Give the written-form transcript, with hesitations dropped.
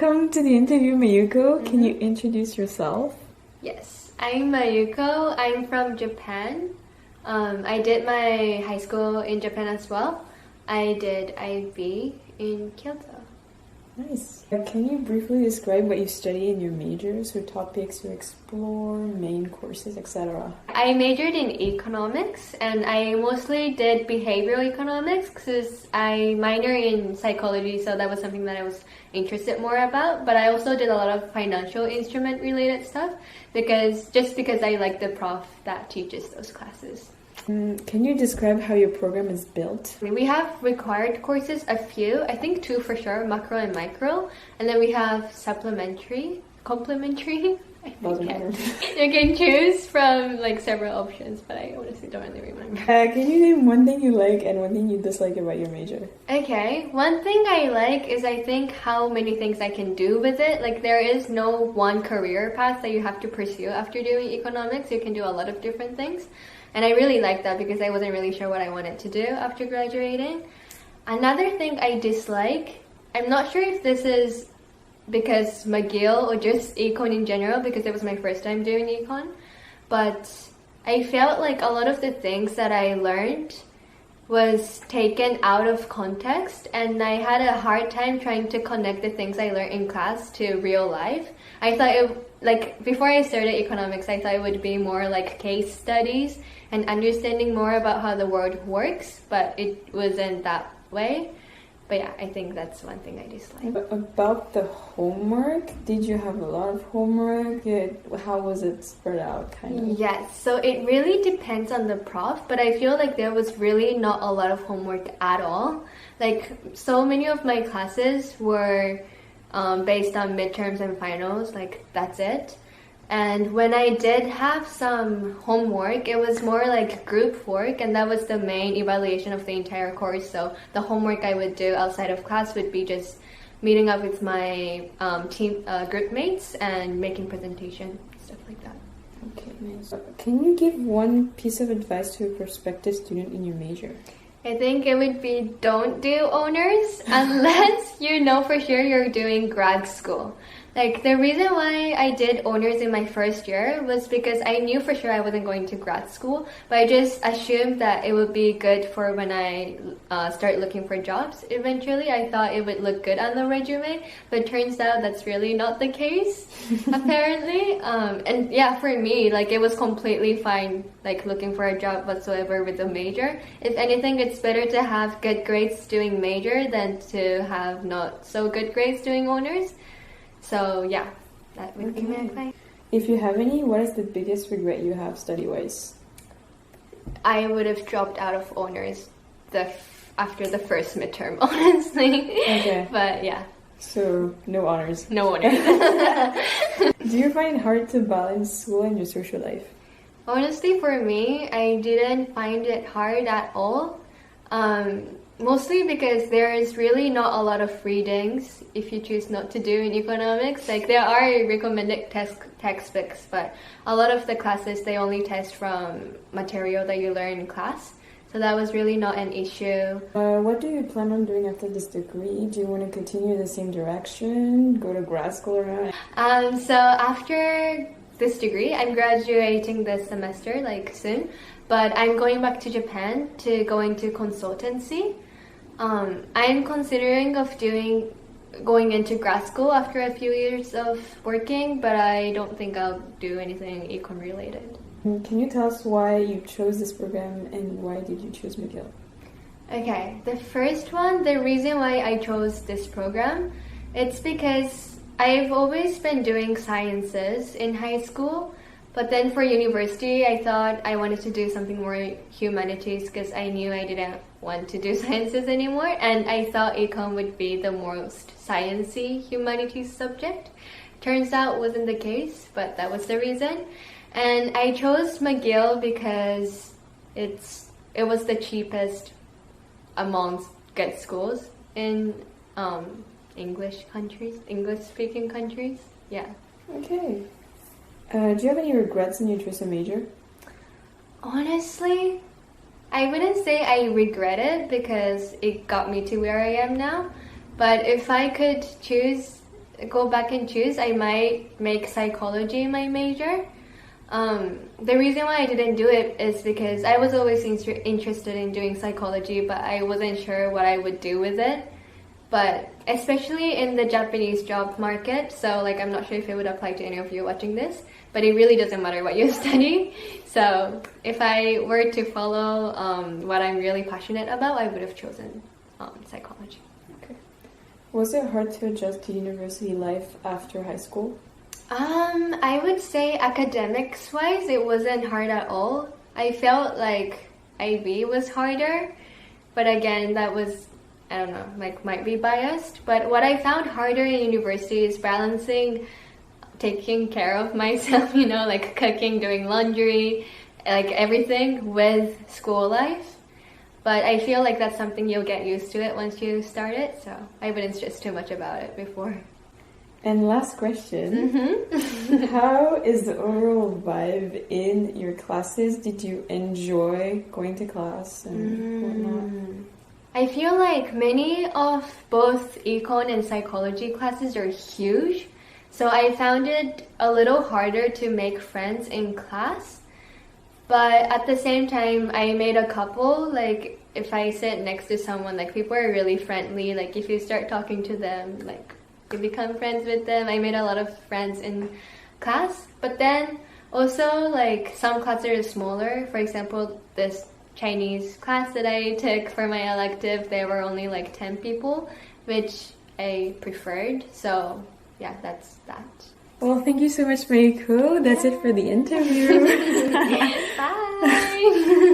Welcome to the interview, Mayuko. Can you introduce yourself? Yes, I'm Mayuko. I'm from Japan. I did my high school in Japan as well. I did IB in Kyoto. Nice. Can you briefly describe what you study in your majors, or topics you explore, main courses, etc.? I majored in economics, and I mostly did behavioral economics because I minor in psychology, so that was something that I was interested more about. But I also did a lot of financial instrument related stuff because I like the prof that teaches those classes. Can you describe how your program is built? We have required courses, a few, I think 2 for sure, macro and micro, and then we have complementary. Doesn't matter. You can choose from like several options, but I honestly don't really remember. Can you name one thing you like and one thing you dislike about your major? Okay, one thing I like is I think how many things I can do with it. Like there is no one career path that you have to pursue after doing economics. You can do a lot of different things. And I really like that because I wasn't really sure what I wanted to do after graduating. Another thing I dislike, I'm not sure if this is because McGill or just econ in general, because it was my first time doing econ, but I felt like a lot of the things that I learned was taken out of context, and I had a hard time trying to connect the things I learned in class to real life. I thought before I started economics, I thought it would be more like case studies and understanding more about how the world works, but it wasn't that way. But yeah, I think that's one thing I dislike. About the homework, did you have a lot of homework? How was it spread out, kind of? Yes, so it really depends on the prof, but I feel like there was really not a lot of homework at all. Like, so many of my classes were based on midterms and finals, like that's it. And when I did have some homework, it was more like group work, and that was the main evaluation of the entire course. So the homework I would do outside of class would be just meeting up with my team group mates and making presentation, stuff like that. Okay, nice. Can you give one piece of advice to a prospective student in your major? I think it would be don't do honors unless you know for sure you're doing grad school. Like, the reason why I did honors in my first year was because I knew for sure I wasn't going to grad school, but I just assumed that it would be good for when I start looking for jobs eventually. I thought it would look good on the resume, but it turns out that's really not the case, apparently. And yeah, for me, like, it was completely fine, like, looking for a job whatsoever with a major. If anything, it's better to have good grades doing major than to have not so good grades doing honors. So yeah, that would be my advice. If you have any, what is the biggest regret you have study-wise? I would have dropped out of honors after the first midterm, honestly. Okay. But yeah. So no honors. No honors. Do you find it hard to balance school and your social life? Honestly, for me, I didn't find it hard at all. Mostly because there is really not a lot of readings if you choose not to do in economics. Like, there are recommended textbooks, but a lot of the classes, they only test from material that you learn in class. So that was really not an issue. What do you plan on doing after this degree? Do you want to continue the same direction, go to grad school or not? So after this degree, I'm graduating this semester, like soon, but I'm going back to Japan to go into consultancy. I'm considering of going into grad school after a few years of working, but I don't think I'll do anything econ related. Can you tell us why you chose this program and why did you choose McGill? Okay, the first one, the reason why I chose this program, it's because I've always been doing sciences in high school, but then for university, I thought I wanted to do something more humanities because I knew I didn't want to do sciences anymore, and I thought econ would be the most sciencey humanities subject. Turns out wasn't the case, but that was the reason. And I chose McGill because it was the cheapest amongst good schools in English-speaking countries. Yeah. Okay. Do you have any regrets in your choice of major? Honestly, I wouldn't say I regret it because it got me to where I am now. But if I could choose go back and choose, I might make psychology my major. The reason why I didn't do it is because I was always interested in doing psychology, but I wasn't sure what I would do with it. But especially in the Japanese job market, so like I'm not sure if it would apply to any of you watching this, but it really doesn't matter what you study. So if I were to follow what I'm really passionate about, I would have chosen psychology. Okay. Was it hard to adjust to university life after high school? I would say academics-wise, it wasn't hard at all. I felt like IB was harder, but again, that was, I don't know, like might be biased. But what I found harder in university is balancing taking care of myself, you know, like cooking, doing laundry, like everything with school life. But I feel like that's something you'll get used to it once you start it, so I wouldn't stress too much about it before. And last question, how is the overall vibe in your classes? Did you enjoy going to class and whatnot? I feel like many of both econ and psychology classes are huge, so I found it a little harder to make friends in class. But at the same time, I made a couple, like if I sit next to someone, like people are really friendly, like if you start talking to them, like you become friends with them. I made a lot of friends in class, but then also like some classes are smaller. For example, this Chinese class that I took for my elective, there were only like 10 people, which I preferred. So yeah, that's that. Well, thank you so much, Meiko. That's it for the interview. Bye.